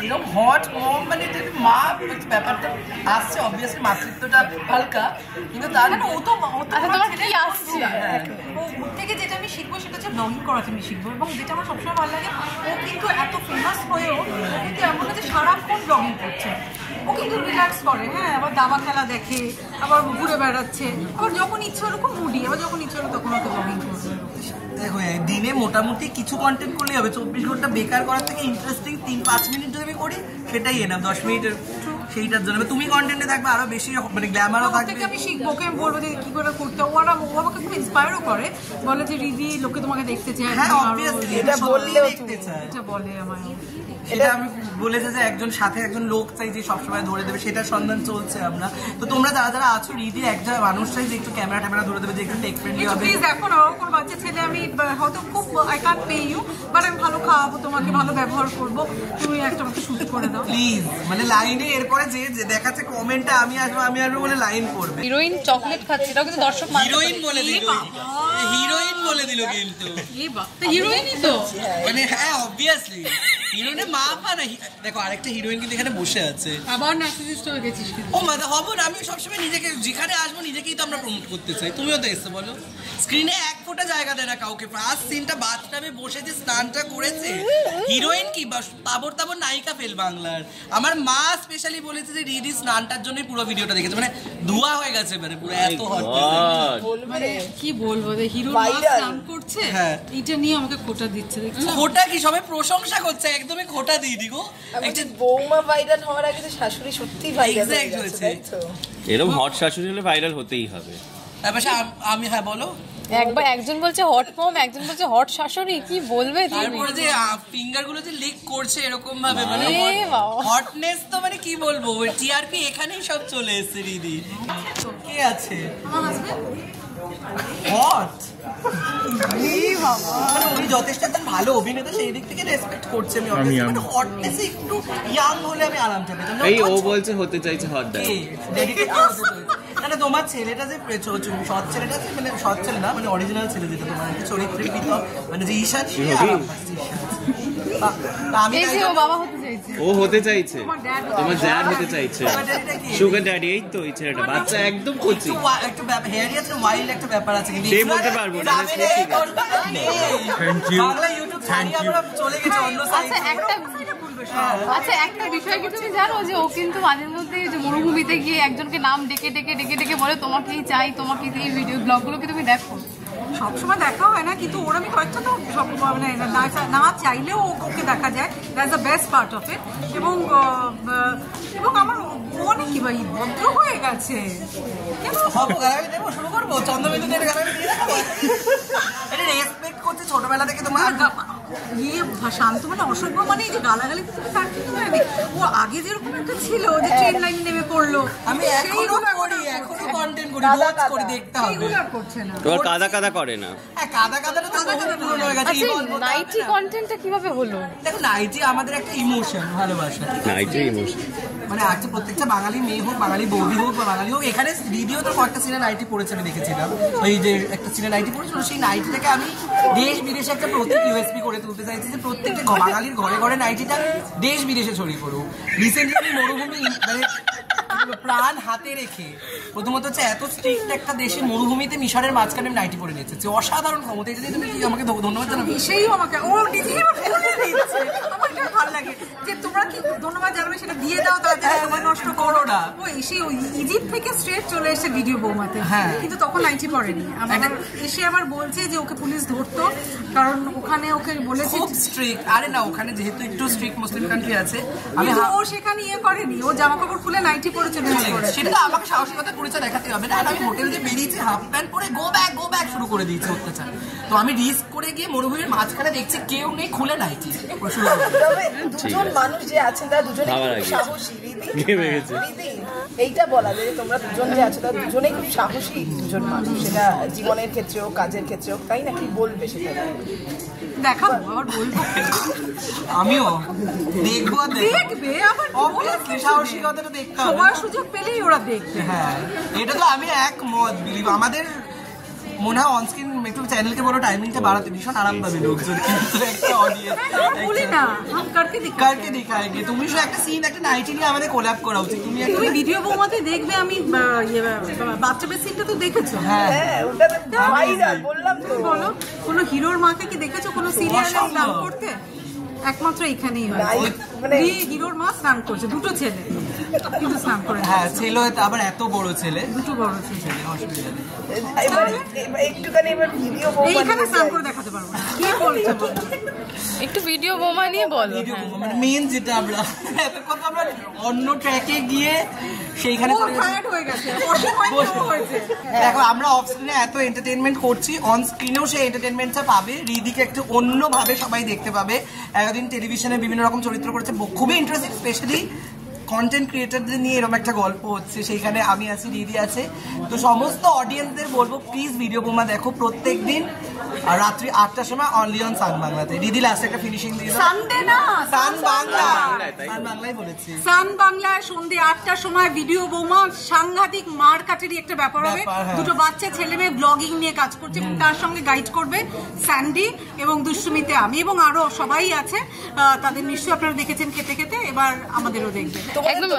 এরকম হট মম মানে মা ব্যাপারটা আসছে অবভিয়াসলি মাতৃত্বটা হালকা, কিন্তু তার ও তো তোমার কি আসছে ওর থেকে যেটা আমি শিখবো সেটা হচ্ছে ব্লগিং করাতে আমি শিখবো, এবং যেটা আমার সবসময় ভালো লাগে ও কিন্তু এত ফেমাস হয়েও ও কিন্তু এমন না যে সারাক্ষণ ব্লগিং করছে, ও কিন্তু রিল্যাক্স করে, হ্যাঁ আবার দাবা খেলা দেখে, আবার ঘুরে বেড়াচ্ছে, আবার যখন ইচ্ছে ওরকম মুডি, আবার যখন ইচ্ছে হলো তখন ওকে ব্লগিং করবে। দেখো দিনে মোটামুটি কিছু কন্টেন্ট করলেই হবে, 24 ঘন্টা বেকার করার থেকে ইন্টারেস্টিং 3-5 মিনিট যদি আমি করি সেটাই এনাফ, 10 মিনিটের সেইটার জন্য তুমি কন্টেন্টে থাকবে আরো বেশি মানে গ্ল্যামারও থাকবে। আমি শিখবো, ওকে আমি বলবো যে কি করে করতে, ও আমাকে খুব ইন্সপায়ারও করে, বলে যে রিদি লোকে তোমাকে দেখতে চায়, হ্যাঁ অবভিয়াসলি এটা বললেও দেখতে চায়, এটা বলে আমায়, সেটা আমি বলেছে যে একজন সাথে একজন লোক চাই যে সবসময় ধরে দেবে, সেটার সন্ধান চলছে আমরা। তো তোমরা যারা যারা আছো রিদির একজন মানুষ চাই যে একটু ক্যামেরা ট্যামেরা ধরে দেবে, যে একটু টেক ফ্রেন্ডলি হবে। প্লিজ এখন কোনো বাচ্চা ছেলে আমি হয়তো খুব I can't pay you, but আমি ভালো খাওয়াবো তোমাকে, ভালো ব্যবহার করবো, তুমি একটা আমাকে শুট করে দাও প্লিজ। মানে লাইনে এরপরে যে দেখাচ্ছে কমেন্টে আমি আসবো বলে লাইন করবে। হিরোইন চকলেট খাচ্ছে, এটাও কিন্তু দর্শক হিরোইন বলে দিল, হিরোইন বলে দিল কিন্তু হিরোইনই তো মানে হ্যাঁ অবভিয়াসলি হিরোইনের মা পা না। দেখো আরেকটা হিরোইন কিন্তু এখানে বসে আছে, আবার নার্সিসিস্ট হয়ে গেছিস। ও মাথা হবো না, আমি সবসময় নিজেকে যেখানে আসবো নিজেকেই তো আমরা প্রমোট করতে চাই, তুমিও তো এসছো বলো। স্ক্রিনে এক ফোঁটা জায়গা দেয় না কাউকে, ফার্স্ট সিনটা বাথটাবে বসে যে স্নানটা করেছে, হিরোইন কি তাবর তাবর নায়িকা ফেল বাংলার। আমার মা স্পেশালি বলেছে যে রিদি স্নানটার জন্যই পুরো ভিডিওটা দেখেছে, মানে ধোয়া হয়ে গেছে মানে পুরো এত হট। মানে কি বলবো, হিরো স্নান করছে এইটা নিয়ে আমাকে খোটা দিচ্ছে, খোটা কি সবাই প্রশংসা করছে, একদমই খোটা দিয়ে দিগো। একটা বৌমা ভাইরাল হওয়ার আগে তো শাশুড়ি সত্যি ভাইরাল হয়েছে, এরকম হট শাশুড়ি হলে ভাইরাল হতেই হবে। আমি হ্যাঁ বলো, একজন বলছে হট মম, একজন বলছে হট শাশুড়ি, কি বলবে? তারপরে যে ফিঙ্গার গুলো যে লিক করছে এরকম ভাবে, মানে হটনেস তো মানে কি বলবো, টিআরপি এখানেই সব চলে এসেছে রিদি। কে আছে হট, মানে উনি যথেষ্ট একজন ভালো অভিনেতা, সেই দিক থেকে রেসপেক্ট করছে আমি, মানে হটনেস একটু ইয়াং হলে আমি আরামটা পেতাম। এই ও বলছে হতে চাইছে হট ডাই, মানে তোমার ছেলেটা যে সৎ ছেলেটা মানে সৎ ছেলে না, মানে অরিজিনাল ছেলে যেটা তোমার চরিত্রের ভিতর মানে যে ঈশান, ও হতে চাইছে, তোমার ড্যাড হতে চাইছে, সুগার ড্যাডি। এই তো এই ছেলেটা বাচ্চা একদম কচি, একটু হেয়ারি আছে, ওয়াইল্ড একটা ব্যাপার আছে, কিন্তু সেই বলতে পারবো না। বাংলা ইউটিউব ছাড়িয়ে আমরা চলে গেছি অন্য সাইডে। আচ্ছা একটা বিষয় কি তুমি জানো যে ও কিন্তু মাঝে মধ্যে যে মরুভূমিতে গিয়ে একজনকে নাম ডেকে ডেকে ডেকে ডেকে বলে তোমাকেই চাই, তোমাকে এই ভিডিও ব্লগগুলো কি তুমি দেখো? সবসময় দেখা হয় না, কিন্তু ওর আমি কয়েকটা তো সব মানে না চাইলেও ওকে দেখা যায়, that's the best part of it. এবং আমার মনে কি ভাই ভদ্র হয়ে গেছে, শুরু করবো চন্দ্রবিন্দু রেসপেক্ট করছে ছোটবেলা থেকে তোমার ইয়ে শান্ত মানে অসভ্য মানে এই যে গালাগালি তার কিন্তু ও আগে যেরকম একটা ছিল যে ট্রেন লাইনে নেমে পড়লো, আমি এখনো কন্টেন্ট করি, রোজ করে দেখতে হবে, করছে না তোর কাদা কাদা করে না। হ্যাঁ কাদা কাদাটা তো পুরনো হয়ে গেছে। নাইটি কন্টেন্টটা কিভাবে হলো? দেখো নাইটি আমাদের একটা ইমোশন, ভালোবাসা, নাইটি ইমোশন, মানে আজকে প্রত্যেকটা বাঙালি মেয়ে হোক, বাঙালি বৌদি হোক বা বাঙালি হোক, এখানে ভিডিও তো কয়েকটা সিনে নাইটি পড়েছে আমি দেখেছিলাম, ওই যে একটা সিনে নাইটি পড়েছিল, সেই নাইটিটাকে আমি দেশ বিদেশে একটা প্রতীক ইউএসপি করে তুলতে চাইছি, যে প্রত্যেকটা বাঙালির ঘরে ঘরে নাইটিটা দেশ বিদেশে ছড়িয়ে পড়ুক। রিসেন্টলি আমি মরুভূমি মানে প্রাণ হাতে রেখে, প্রথমত হচ্ছে এত স্ট্রিক্ট একটা দেশে মরুভূমিতে মিশরের মাঝখানে নাইটি পরে নিয়েছে, অসাধারণ ক্ষমতা। এই তুমি কি আমাকে ধন্যবাদ জানাবে? সেই আমাকে ও নিজেই দিচ্ছে, আমার এটা ভালো লাগে যে তোমরা কি ধন্যবাদ জানাবে সেটা দিয়ে দাও, তাড়াতাড়ি সময় নষ্ট করো না। ও এসে ওই ইজিপ্ট থেকে স্ট্রেট চলে এসে ভিডিও বৌমাতে, কিন্তু তখন নাইটি পরেনি। এসে আবার বলছে যে ওকে পুলিশ ধরতো, কারণ ওখানে ওকে বলেছে খুব স্ট্রিক্ট। আরে না, ওখানে যেহেতু একটু স্ট্রিক্ট মুসলিম কান্ট্রি আছে, ও সেখানে ইয়ে করেনি, ও জামা কাপড় খুলে নাইটি পরে চলে গেছে। সেটা তো আমাকে সাহসিকতার পরিচয় দেখাতে হবে না। আমি হোটেল যে বেরিয়েছি হাফ প্যান্ট পরে গো ব্যাক শুরু করে দিয়েছি অত্যাচার। তো আমি রিস্ক করে গিয়ে মরুভূমির মাঝখানে দেখছি কেউ নেই, খুলে নাইটি। দুজন মানুষ যে আছেন তারা দুজনে সাহসী, এইটা বলা যায় তোমরা দুজন যে আছো তারা দুজনেই খুব সাহসী দুজন মানুষ, সেটা জীবনের ক্ষেত্রে হোক, কাজের ক্ষেত্রে হোক, তাই না? কি বলবে সেটা দেখাবো, আবার বলবো, আমিও দেখবো, দেখবে আবার সাহসিকতাটা দেখতে হবে, সবার সুযোগ পেলেই ওরা দেখবে। হ্যাঁ এটা তো আমি একমত বিলিভ। আমাদের মনে হয় অনস্ক্রিন একটু চ্যানেলকে বলো টাইমিংটা বাড়াতে, ভীষণ আরাম পাবে লোকজন, কিন্তু একটা অডিয়েন্স বলি না হাম কারকে কারকে দেখাएंगे। তুমি শুধু একটা সিন একটা নাইটি নিয়ে আমাদের কোল্যাব করা উচিত। তুমি তুমি ভিডিও বৌমাতে দেখবে আমি বাচ্চা বেসিনটা তো দেখেছো? হ্যাঁ হ্যাঁ ওটা তো ভাইরাল বললাম তো। বলো কোনো হিরোর মাকে কি দেখেছো কোনো সিরিয়ালে স্নান করতে? একমাত্র এখানেই হয় মানে হিরোর মা স্নান করছে, দুটো ছেলে কিন্তু স্নান করে না। হ্যাঁ ছেলে আবার এত বড় ছেলে, দুটো বড় ছেলে অসুবিধা নেই। এবার একটুখানি এবার ভিডিও এইখানে স্নান করে দেখাতে পারবো না। কি বলছো বলো? একটু ভিডিও বোমা নিয়ে বলো। ভিডিও মানে মেন যেটা আমরা এতক্ষণ তো আমরা অন্য ট্র্যাকে গিয়ে সেইখানে ও টায়ার্ড হয়ে গেছে, অসহায় হয়েছে। দেখো আমরা অফ স্ক্রিনে এত এন্টারটেইনমেন্ট করছি, অন স্ক্রিনেও সেই এন্টারটেইনমেন্টটা পাবে। রিদিকে একটু অন্যভাবে সবাই দেখতে পাবে। এতদিন টেলিভিশনে বিভিন্ন রকম চরিত্র করেছে, খুবই ইন্টারেস্টিং। স্পেশালি কন্টেন্ট ক্রিয়েটারদের নিয়ে এরকম একটা গল্প হচ্ছে, সেইখানে আমি আছি, রিদি আছে। তো সমস্ত অডিয়েন্সদের বলবো প্লিজ ভিডিও বোমা দেখো প্রত্যেক দিন আর রাত্রি 8টার সময় অনলি অন সান বাংলাতে। রিদি লাস্টে একটা ফিনিশিং দিয়ে সানডে না, সান বাংলা, সান বাংলাই বলেছি। সান বাংলায় সন্ধ্যে 8টার সময় ভিডিও বৌমা সাংঘাতিক মার কাটেরই একটা ব্যাপার হবে। হ্যাঁ। দুটো বাচ্চা ছেলে মেয়ে ব্লগিং নিয়ে কাজ করছে এবং তার সঙ্গে গাইড করবে স্যান্ডি এবং দুষ্টুমিতে আমি এবং আরো সবাই আছে। তাদের নিশ্চয়ই আপনারা দেখেছেন খেতে খেতে, এবার আমাদেরও দেখবেন। একদম